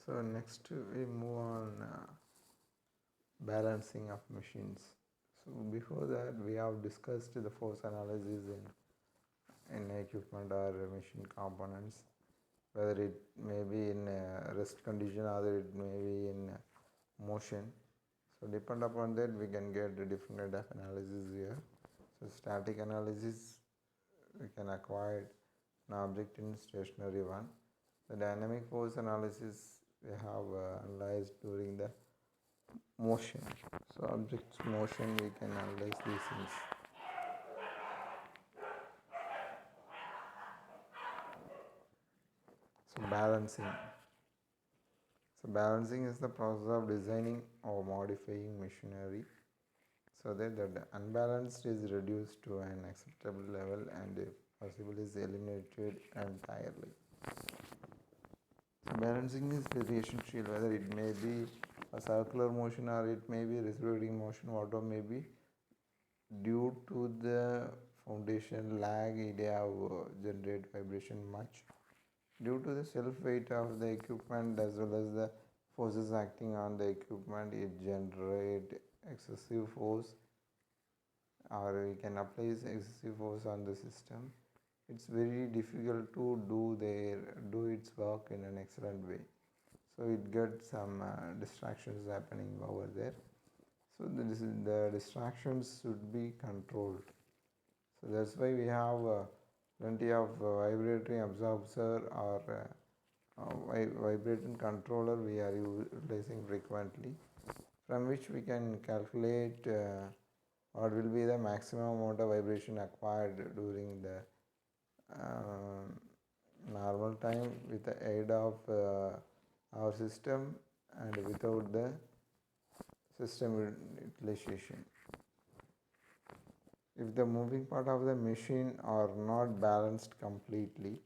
So next we move on balancing of machines. So before that we have discussed the force analysis in equipment or machine components, whether it may be in rest condition or it may be in motion. So depend upon that we can get a different kind of analysis here. So static analysis, we can acquire an object in stationary one. The dynamic force analysis we have analyzed during the motion. So object's motion we can analyze these things. So balancing. So balancing is the process of designing or modifying machinery so that the unbalanced is reduced to an acceptable level and if possible is eliminated entirely. So balancing is very essential, whether it may be a circular motion or it may be reciprocating motion, whatever may be. Due to the foundation lag, it have generate vibration much. Due to the self weight of the equipment as well as the forces acting on the equipment, it generate excessive force, or we can apply excessive force on the system. It's very difficult to do its work in an excellent way. So it gets some distractions happening over there. So the distractions should be controlled. So that's why we have plenty of vibratory absorber or vibrating controller we are utilizing frequently, from which we can calculate what will be the maximum amount of vibration acquired during the uh, normal time with the aid of our system and without the system utilization. If the moving part of the machine are not balanced completely,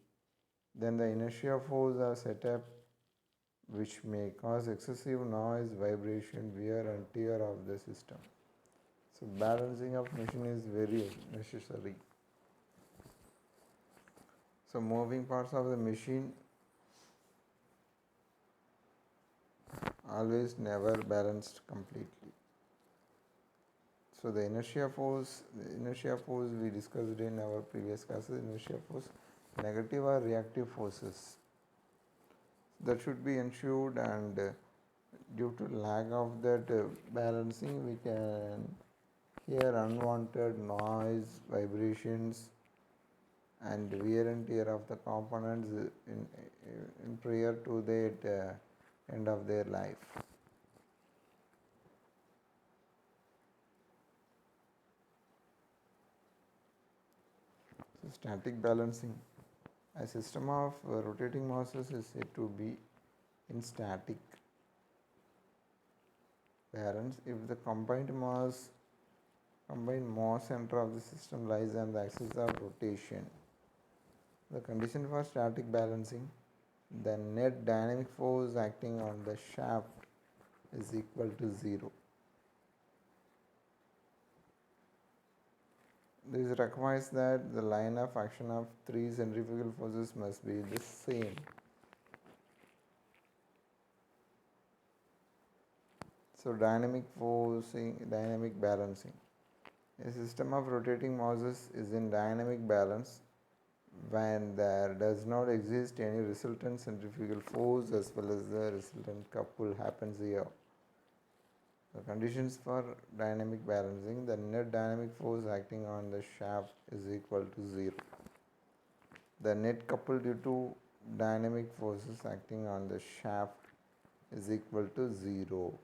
then the inertia force are set up which may cause excessive noise, vibration, wear and tear of the system. So balancing of machine is very necessary. So moving parts of the machine always never balanced completely. So the inertia force we discussed in our previous classes, inertia force, negative or reactive forces that should be ensured, and due to lack of that balancing we can hear unwanted noise, vibrations and wear and tear of the components in prior to that end of their life. So static balancing. A system of rotating masses is said to be in static balance if the combined mass center of the system lies on the axis of rotation. The condition for static balancing, the net dynamic force acting on the shaft is equal to 0. This requires that the line of action of three centrifugal forces must be the same. So dynamic balancing. A system of rotating masses is in dynamic balance when there does not exist any resultant centrifugal force as well as the resultant couple happens here. The conditions for dynamic balancing, the net dynamic force acting on the shaft is equal to 0. The net couple due to dynamic forces acting on the shaft is equal to 0.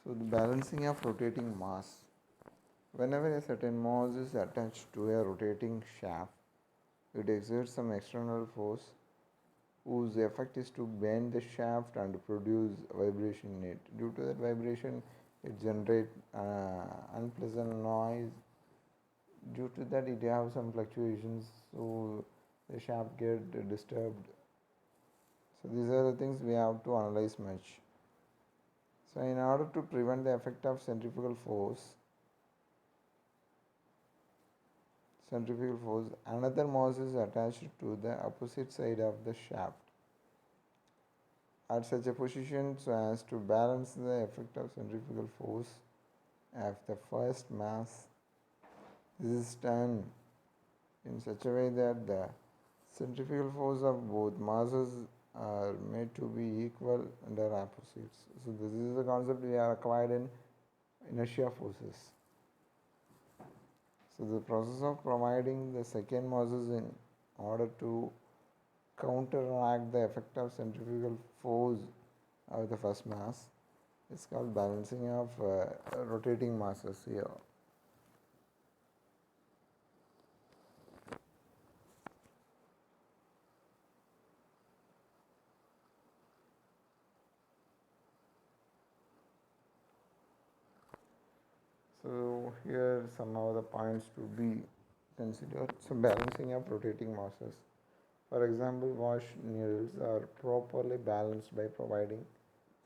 So the balancing of rotating mass. Whenever a certain mass is attached to a rotating shaft, it exerts some external force whose effect is to bend the shaft and produce vibration in it. Due to that vibration, it generates unpleasant noise. Due to that, it have some fluctuations, so the shaft get disturbed. So these are the things we have to analyze much. So in order to prevent the effect of centrifugal force, centrifugal force. Another mass is attached to the opposite side of the shaft at such a position so as to balance the effect of centrifugal force of the first mass. This is done in such a way that the centrifugal force of both masses are made to be equal and are opposites. So this is the concept we are acquired in inertia forces. So the process of providing the second masses in order to counteract the effect of centrifugal force of the first mass is called balancing of rotating masses here. So here some of the points to be considered. So balancing of rotating masses. For example, wash needles are properly balanced by providing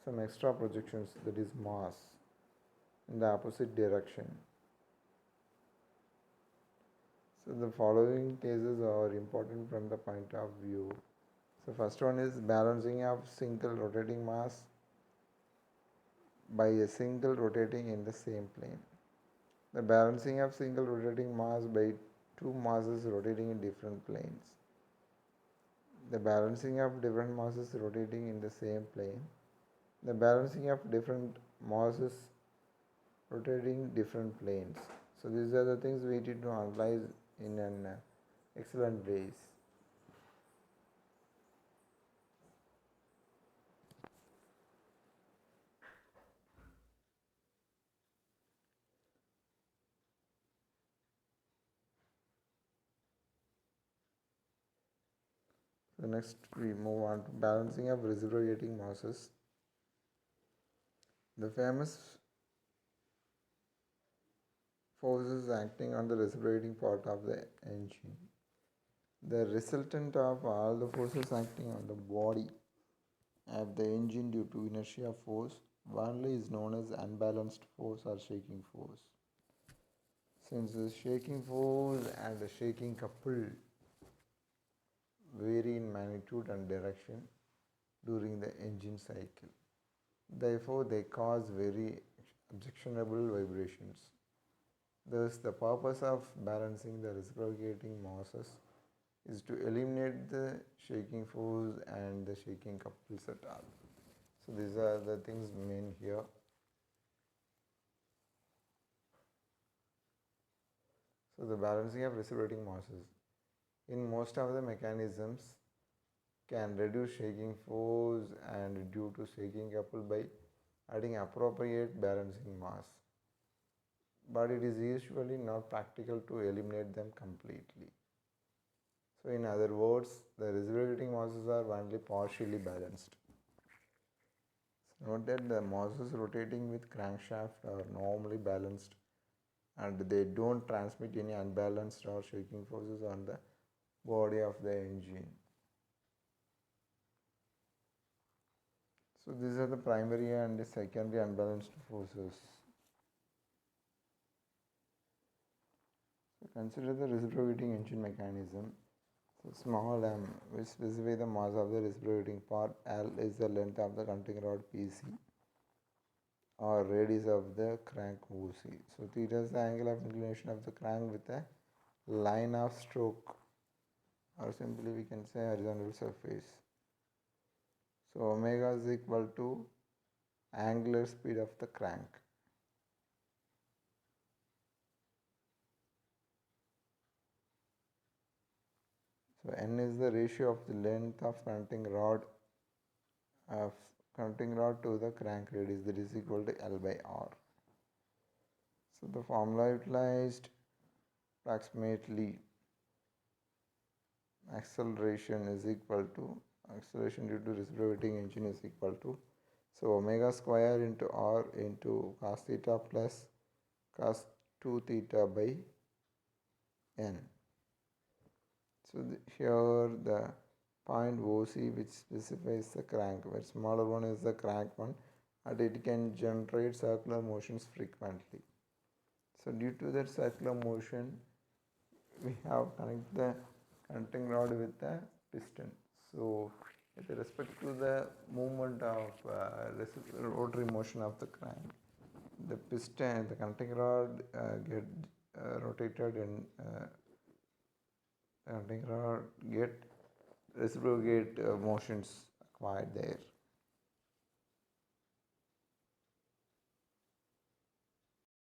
some extra projections, that is mass, in the opposite direction. So the following cases are important from the point of view. So first one is balancing of single rotating mass by a single rotating in the same plane. The balancing of single rotating mass by two masses rotating in different planes. The balancing of different masses rotating in the same plane. The balancing of different masses rotating different planes. So these are the things we need to analyze in an excellent ways. So next we move on to balancing of reciprocating masses. The famous forces acting on the reciprocating part of the engine. The resultant of all the forces acting on the body of the engine due to inertia force only is known as unbalanced force or shaking force. Since the shaking force and the shaking couple vary in magnitude and direction during the engine cycle, therefore they cause very objectionable vibrations. Thus, the purpose of balancing the reciprocating masses is to eliminate the shaking force and the shaking couples at all. So these are the things main here. So the balancing of reciprocating masses in most of the mechanisms can reduce shaking force and due to shaking couple by adding appropriate balancing mass. But it is usually not practical to eliminate them completely. So in other words, the reciprocating masses are only partially balanced. So note that the masses rotating with crankshaft are normally balanced and they don't transmit any unbalanced or shaking forces on the body of the engine. So these are the primary and the secondary unbalanced forces. So consider the reciprocating engine mechanism. So small m, which specify the mass of the reciprocating part. L is the length of the cutting rod PC or radius of the crank OC. So theta is the angle of inclination of the crank with a line of stroke, or simply we can say horizontal surface. So omega is equal to angular speed of the crank. So n is the ratio of the length of cutting rod to the crank radius, that is equal to L by R. So the formula utilized approximately acceleration is equal to acceleration due to reciprocating engine is equal to, so omega square into R into cos theta plus cos 2 theta by n. So here the point OC which specifies the crank, where smaller one is the crank one and it can generate circular motions frequently. So due to that circular motion, we have connect the connecting rod with the piston. So with respect to the movement of rotary motion of the crank, the piston, the connecting rod get rotated and connecting rod get reciprocate motions acquired there.